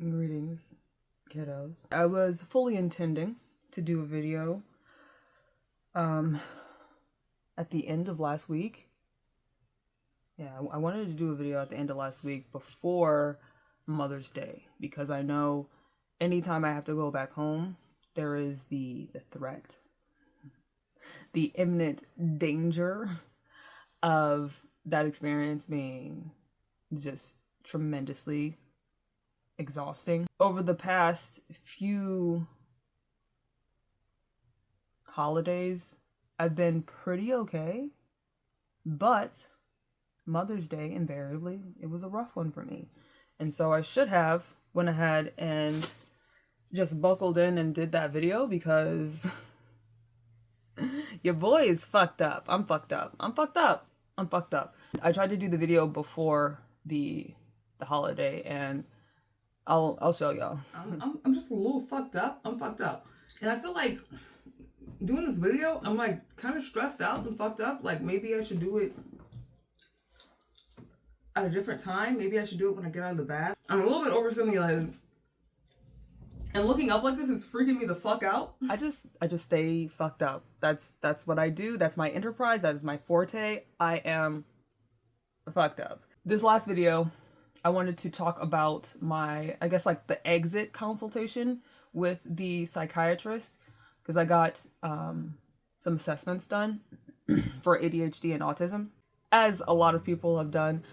Greetings, kiddos. I was fully intending to do a video at the end of last week. Yeah, I wanted to do a video at the end of last week before Mother's Day, because I know anytime I have to go back home, there is the threat, the imminent danger of that experience being just tremendously exhausting. Over the past few holidays, I've been pretty okay, but Mother's Day, invariably, it was a rough one for me. And so I should have went ahead and just buckled in and did that video, because your boy is fucked up. I'm fucked up. I tried to do the video before the holiday, and I'll show y'all. I'm just a little fucked up. I'm fucked up. And I feel like doing this video, I'm like kind of stressed out and fucked up. Like maybe I should do it at a different time. Maybe I should do it when I get out of the bath. I'm a little bit overstimulated. And looking up like this is freaking me the fuck out. I just stay fucked up. That's what I do. That's my enterprise. That is my forte. I am fucked up. This last video, I wanted to talk about my, I guess, like the exit consultation with the psychiatrist, because I got some assessments done for ADHD and autism, as a lot of people have done,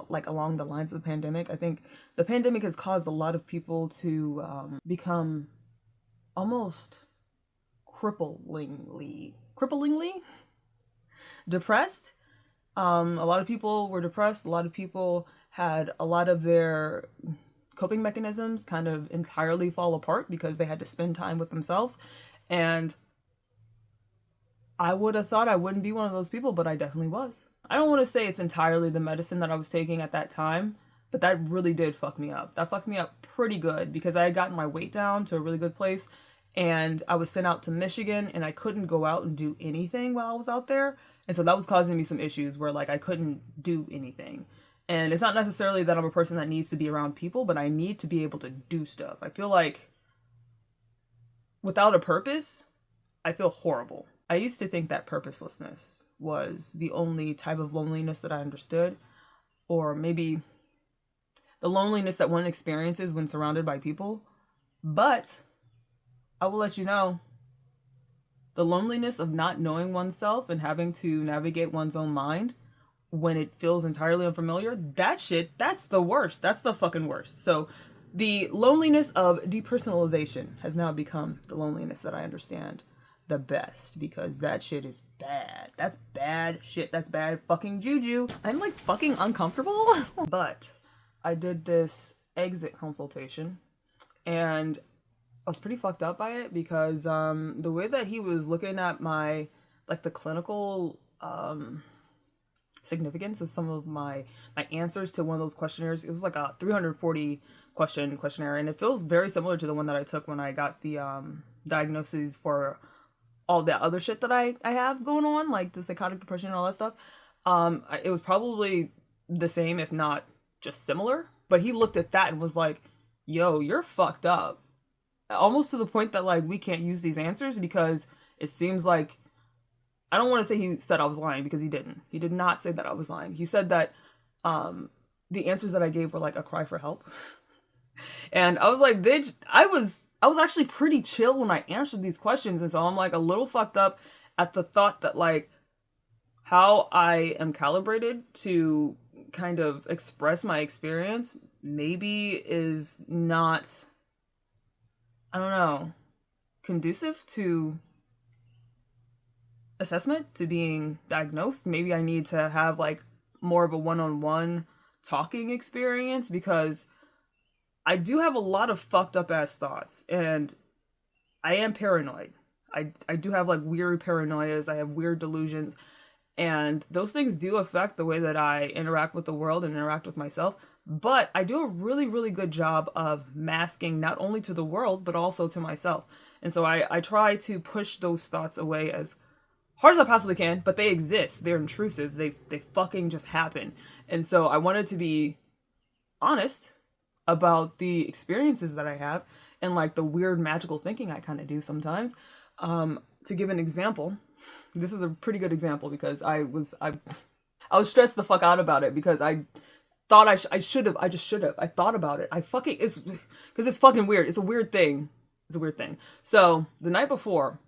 like along the lines of the pandemic. I think the pandemic has caused a lot of people to become almost cripplingly depressed. A lot of people were depressed. A lot of people had a lot of their coping mechanisms kind of entirely fall apart because they had to spend time with themselves. And I would have thought I wouldn't be one of those people, but I definitely was. I don't want to say it's entirely the medicine that I was taking at that time, but that really did fuck me up. That fucked me up pretty good, because I had gotten my weight down to a really good place, and I was sent out to Michigan, and I couldn't go out and do anything while I was out there. And so that was causing me some issues where, like, I couldn't do anything. And it's not necessarily that I'm a person that needs to be around people, but I need to be able to do stuff. I feel like without a purpose, I feel horrible. I used to think that purposelessness was the only type of loneliness that I understood, or maybe the loneliness that one experiences when surrounded by people. But I will let you know, the loneliness of not knowing oneself and having to navigate one's own mind when it feels entirely unfamiliar, that's the worst. That's the fucking worst. So the loneliness of depersonalization has now become the loneliness that I understand the best, because that shit is bad. That's bad shit. That's bad fucking juju. I'm like fucking uncomfortable. But I did this exit consultation, and I was pretty fucked up by it, because the way that he was looking at my, like, the clinical significance of some of my answers to one of those questionnaires. It was like a 340 question questionnaire, and it feels very similar to the one that I took when I got the diagnoses for all the other shit that I have going on, like the psychotic depression and all that stuff. It was probably the same, if not just similar. But he looked at that and was like, yo, you're fucked up. Almost to the point that, like, we can't use these answers, because it seems like, I don't want to say he said I was lying, because he didn't. He did not say that I was lying. He said that the answers that I gave were like a cry for help. And I was like, bitch, I was actually pretty chill when I answered these questions. And so I'm like a little fucked up at the thought that, like, how I am calibrated to kind of express my experience maybe is not, I don't know, conducive to assessment, to being diagnosed. Maybe I need to have, like, more of a one-on-one talking experience, because I do have a lot of fucked up ass thoughts, and I am paranoid. I do have, like, weird paranoias. I have weird delusions, and those things do affect the way that I interact with the world and interact with myself. But I do a really, really good job of masking, not only to the world, but also to myself. And so I try to push those thoughts away as hard as I possibly can, but they exist. They're intrusive. They fucking just happen. And so I wanted to be honest about the experiences that I have and like the weird magical thinking I kind of do sometimes. To give an example, this is a pretty good example because I was stressed the fuck out about it because I thought I should have. I just should have. I thought about it. It's because it's fucking weird. It's a weird thing. It's a weird thing. So the night before,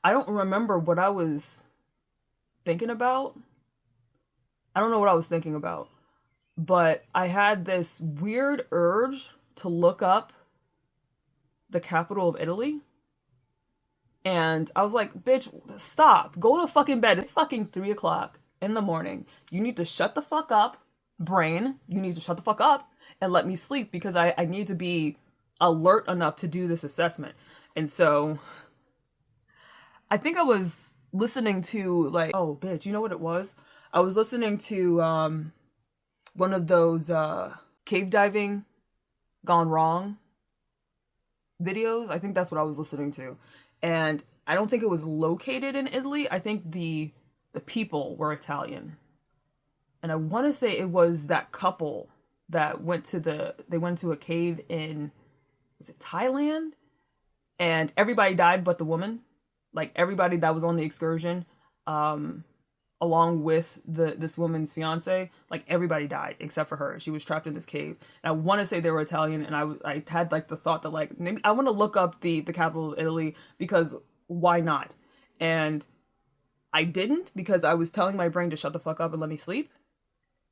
I don't remember what I was thinking about. I don't know what I was thinking about, but I had this weird urge to look up the capital of Italy. And I was like, bitch, stop. Go to fucking bed. It's fucking 3:00 in the morning. You need to shut the fuck up, brain. You need to shut the fuck up and let me sleep because I need to be alert enough to do this assessment. And so I think I was listening to like, oh, bitch, you know what it was? I was listening to one of those cave diving gone wrong videos. I think that's what I was listening to. And I don't think it was located in Italy. I think the people were Italian. And I want to say it was that couple that went to a cave in, is it Thailand? And everybody died but the woman. Like everybody that was on the excursion, along with this woman's fiance, like everybody died except for her. She was trapped in this cave. And I want to say they were Italian, and I had like the thought that like maybe I want to look up the capital of Italy because why not? And I didn't because I was telling my brain to shut the fuck up and let me sleep.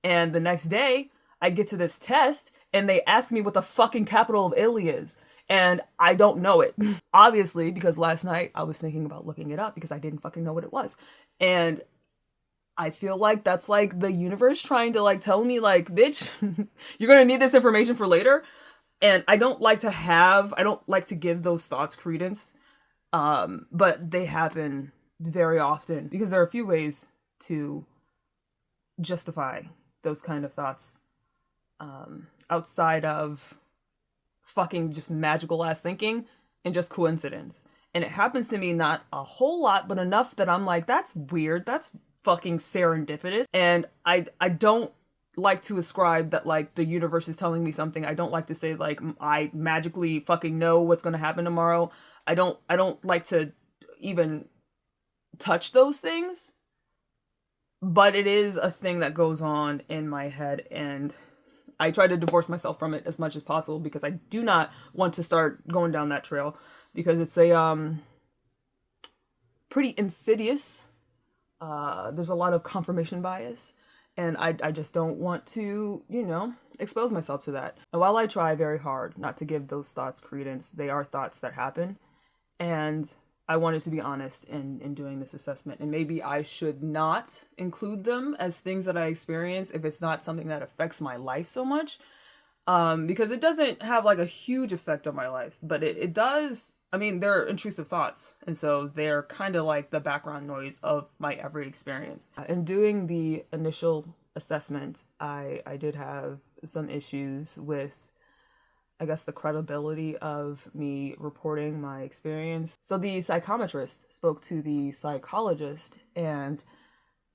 And the next day, I get to this test and they ask me what the fucking capital of Italy is. And I don't know it. Obviously, because last night I was thinking about looking it up because I didn't fucking know what it was. And I feel like that's like the universe trying to like tell me like, bitch, you're gonna need this information for later. And I don't like to give those thoughts credence. But they happen very often because there are a few ways to justify those kind of thoughts outside of fucking just magical ass thinking and just coincidence. And it happens to me not a whole lot, but enough that I'm like, that's weird. That's fucking serendipitous. And I don't like to ascribe that like the universe is telling me something. I don't like to say like I magically fucking know what's going to happen tomorrow. I don't like to even touch those things. But it is a thing that goes on in my head, and I try to divorce myself from it as much as possible because I do not want to start going down that trail because it's a pretty insidious. There's a lot of confirmation bias, and I just don't want to, expose myself to that. And while I try very hard not to give those thoughts credence, they are thoughts that happen, and I wanted to be honest in doing this assessment, and maybe I should not include them as things that I experience if it's not something that affects my life so much, because it doesn't have like a huge effect on my life, but it does. I mean, they're intrusive thoughts, and so they're kind of like the background noise of my every experience. In doing the initial assessment, I did have some issues with, I guess, the credibility of me reporting my experience. So the psychometrist spoke to the psychologist and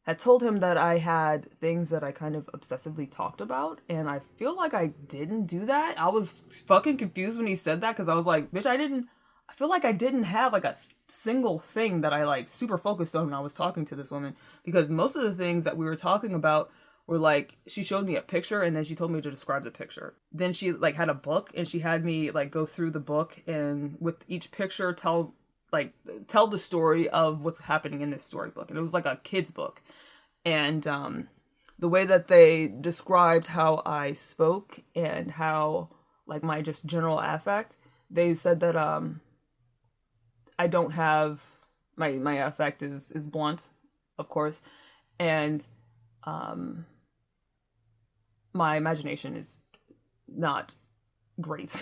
had told him that I had things that I kind of obsessively talked about, and I feel like I didn't do that. I was fucking confused when he said that because I was like, bitch, I feel like I didn't have like a single thing that I like super focused on when I was talking to this woman, because most of the things that we were talking about were like, she showed me a picture and then she told me to describe the picture. Then she like had a book and she had me like go through the book and with each picture tell the story of what's happening in this storybook. And it was like a kid's book. And the way that they described how I spoke and how like my just general affect, they said that I don't have my affect is blunt, of course, and my imagination is not great.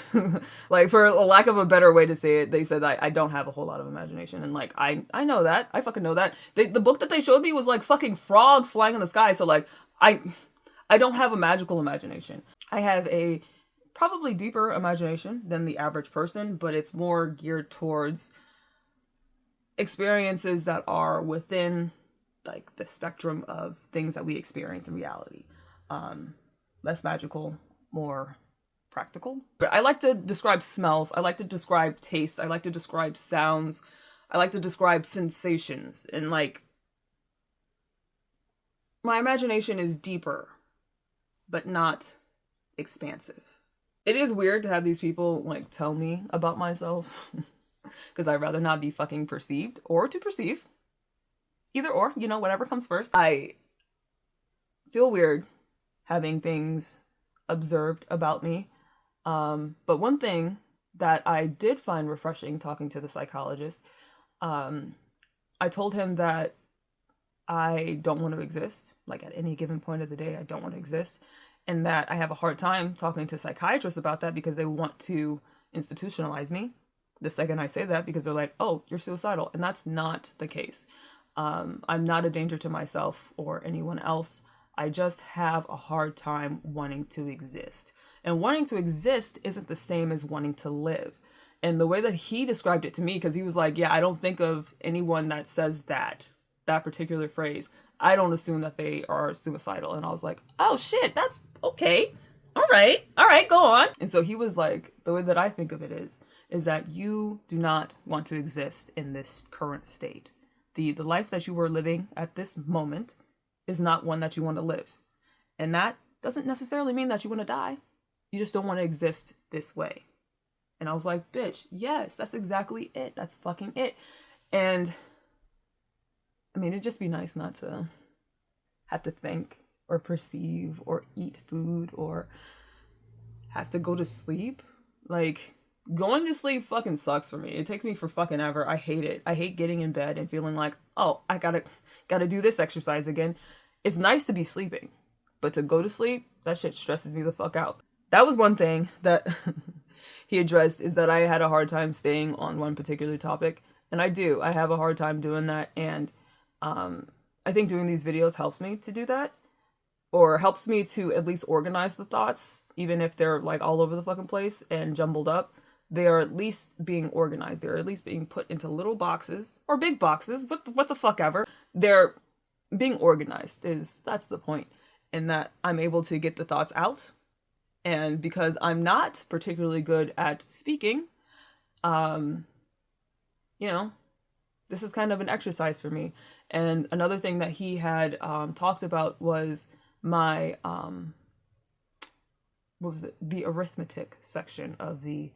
Like, for a lack of a better way to say it, they said I don't have a whole lot of imagination, and like I know that. I fucking know that. The book that they showed me was like fucking frogs flying in the sky, so like I don't have a magical imagination. I have a probably deeper imagination than the average person, but it's more geared towards experiences that are within like the spectrum of things that we experience in reality. Less magical, more practical. But I like to describe smells. I like to describe tastes. I like to describe sounds. I like to describe sensations. And like, my imagination is deeper, but not expansive. It is weird to have these people like tell me about myself because I'd rather not be fucking perceived or to perceive. Either or, you know, whatever comes first. I feel weird having things observed about me. But one thing that I did find refreshing talking to the psychologist, I told him that I don't want to exist. Like at any given point of the day, I don't want to exist. And that I have a hard time talking to psychiatrists about that because they want to institutionalize me the second I say that, because they're like, oh, you're suicidal. And that's not the case. I'm not a danger to myself or anyone else. I just have a hard time wanting to exist. And wanting to exist isn't the same as wanting to live. And the way that he described it to me, because he was like, yeah, I don't think of anyone that says that particular phrase. I don't assume that they are suicidal. And I was like, oh shit, that's okay. All right, go on. And so he was like, the way that I think of it is that you do not want to exist in this current state. The life that you are living at this moment is not one that you want to live. And that doesn't necessarily mean that you want to die. You just don't want to exist this way. And I was like, bitch, yes, that's exactly it. That's fucking it. And I mean, it'd just be nice not to have to think or perceive or eat food or have to go to sleep. Like, going to sleep fucking sucks for me. It takes me for fucking ever. I hate it. I hate getting in bed and feeling like, oh, I gotta do this exercise again. It's nice to be sleeping, but to go to sleep, that shit stresses me the fuck out. That was one thing that he addressed, is that I had a hard time staying on one particular topic. And I do. I have a hard time doing that. And I think doing these videos helps me to do that. Or helps me to at least organize the thoughts, even if they're like all over the fucking place and jumbled up. They are at least being organized. They're at least being put into little boxes or big boxes, what the fuck ever. They're being organized. That's the point. And that I'm able to get the thoughts out. And because I'm not particularly good at speaking, you know, this is kind of an exercise for me. And another thing that he had talked about was my, the arithmetic section of the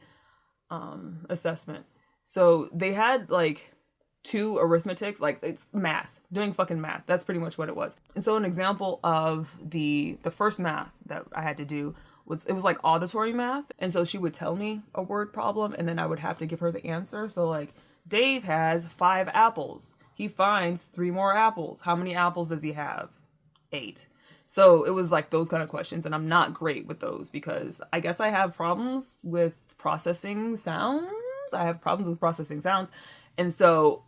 assessment. So they had like 2 arithmetics, like it's math, doing fucking math. That's pretty much what it was. And so an example of the first math that I had to do was, it was like auditory math. And so she would tell me a word problem and then I would have to give her the answer. So like, Dave has 5 apples. He finds 3 more apples. How many apples does he have? 8. So it was like those kind of questions. And I'm not great with those because I guess I have problems with processing sounds. And so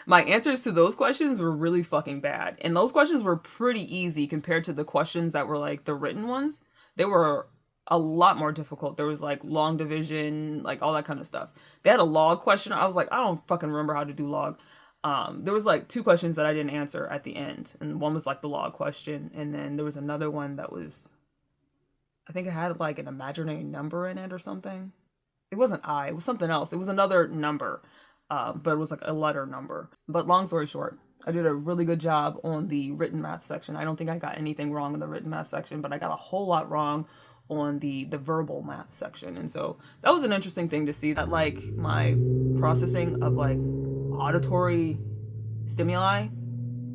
my answers to those questions were really fucking bad. And those questions were pretty easy compared to the questions that were like the written ones. They were a lot more difficult. There was like long division, like all that kind of stuff. They had a log question. I was like, I don't fucking remember how to do log. There was like 2 questions that I didn't answer at the end. And one was like the log question. And then there was another one that was, I think it had like an imaginary number in it or something. It wasn't it was something else. It was another number. But it was like a letter number. But long story short, I did a really good job on the written math section. I don't think I got anything wrong in the written math section, but I got a whole lot wrong on the verbal math section. And so that was an interesting thing to see, that like my processing of like auditory stimuli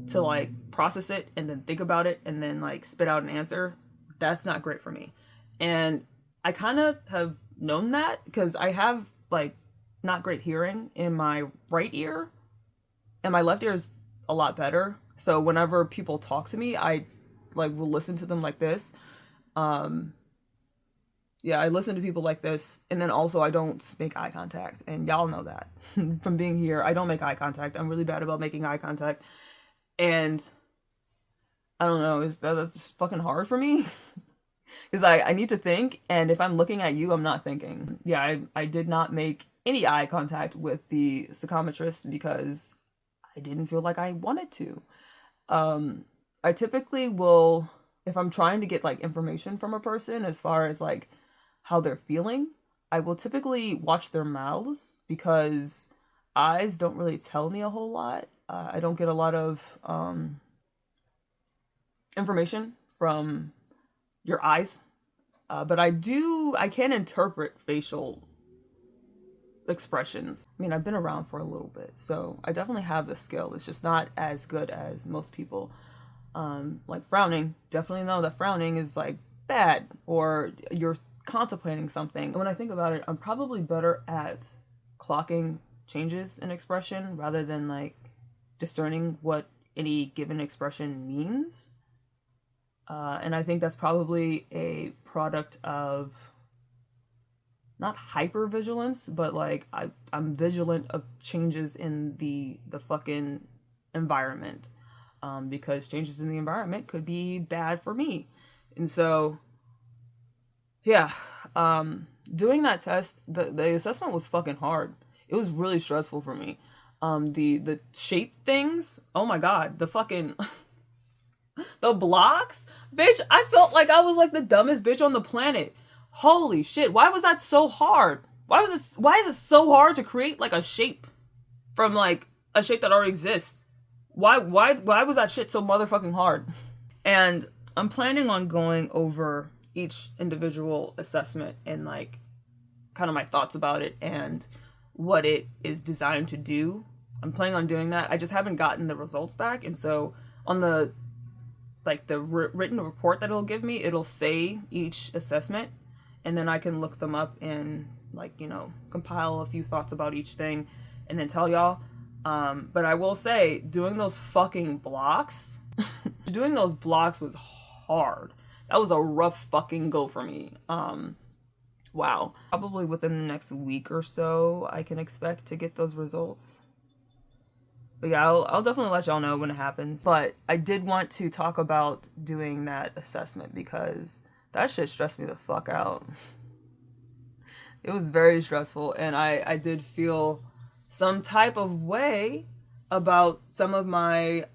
to like process it and then think about it and then like spit out an answer, that's not great for me. And I kind of have known that because I have like not great hearing in my right ear and my left ear is a lot better. So whenever people talk to me, I like will listen to them like this. Yeah, I listen to people like this, and then also I don't make eye contact, and y'all know that from being here. I don't make eye contact. I'm really bad about making eye contact, and I don't know, that's fucking hard for me because I need to think, and if I'm looking at you, I'm not thinking. Yeah, I did not make any eye contact with the psychometrist because I didn't feel like I wanted to. I typically will, if I'm trying to get like information from a person as far as like how they're feeling, I will typically watch their mouths because eyes don't really tell me a whole lot. I don't get a lot of information from your eyes, but I can interpret facial expressions. I mean, I've been around for a little bit, so I definitely have the skill. It's just not as good as most people. Like frowning, definitely know that frowning is like bad, or you're contemplating something. When I think about it, I'm probably better at clocking changes in expression rather than like discerning what any given expression means. And I think that's probably a product of not hypervigilance, but like I'm vigilant of changes in the fucking environment, because changes in the environment could be bad for me. And so, yeah, doing that test, the assessment was fucking hard. It was really stressful for me. The shape things, oh my god, the fucking the blocks, bitch, I felt like I was like the dumbest bitch on the planet. Holy shit, why was that so hard? Why is it so hard to create like a shape from like a shape that already exists? Why was that shit so motherfucking hard? And I'm planning on going over each individual assessment and like kind of my thoughts about it and what it is designed to do. I'm planning on doing that. I just haven't gotten the results back, and so on the written report that it'll give me, it'll say each assessment, and then I can look them up and like, you know, compile a few thoughts about each thing and then tell y'all. But I will say, doing those fucking blocks, doing those blocks was hard. That was a rough fucking go for me. Wow. Probably within the next week or so, I can expect to get those results. But yeah, I'll definitely let y'all know when it happens. But I did want to talk about doing that assessment because that shit stressed me the fuck out. It was very stressful, and I did feel some type of way about some of my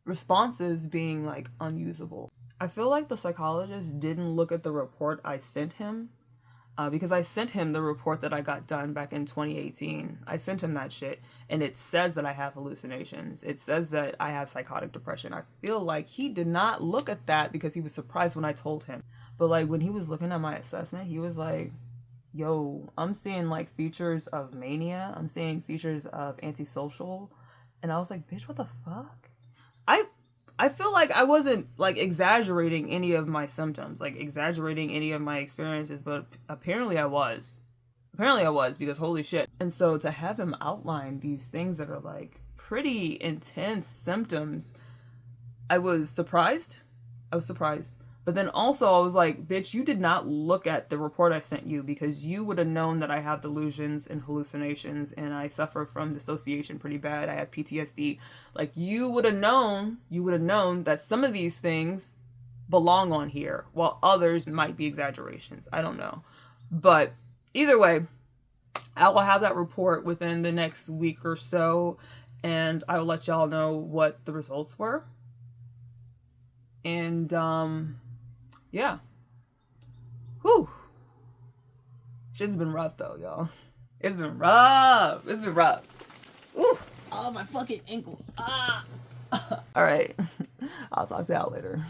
responses being like unusable. I feel like the psychologist didn't look at the report I sent him, because I sent him the report that I got done back in 2018. I sent him that shit, and it says that I have hallucinations. It says that I have psychotic depression. I feel like he did not look at that because he was surprised when I told him. But like when he was looking at my assessment, he was like, yo, I'm seeing like features of mania. I'm seeing features of antisocial. And I was like, bitch, what the fuck? I feel like I wasn't like exaggerating any of my symptoms, like exaggerating any of my experiences, but apparently I was. Apparently I was, because holy shit. And so to have him outline these things that are like pretty intense symptoms, I was surprised. But then also I was like, bitch, you did not look at the report I sent you, because you would have known that I have delusions and hallucinations and I suffer from dissociation pretty bad. I have PTSD. Like you would have known that some of these things belong on here while others might be exaggerations. I don't know. But either way, I will have that report within the next week or so, and I will let y'all know what the results were. And yeah. Whew. Shit's been rough though, y'all. It's been rough. Ooh. Oh, my fucking ankle. Ah. Alright. I'll talk to y'all later.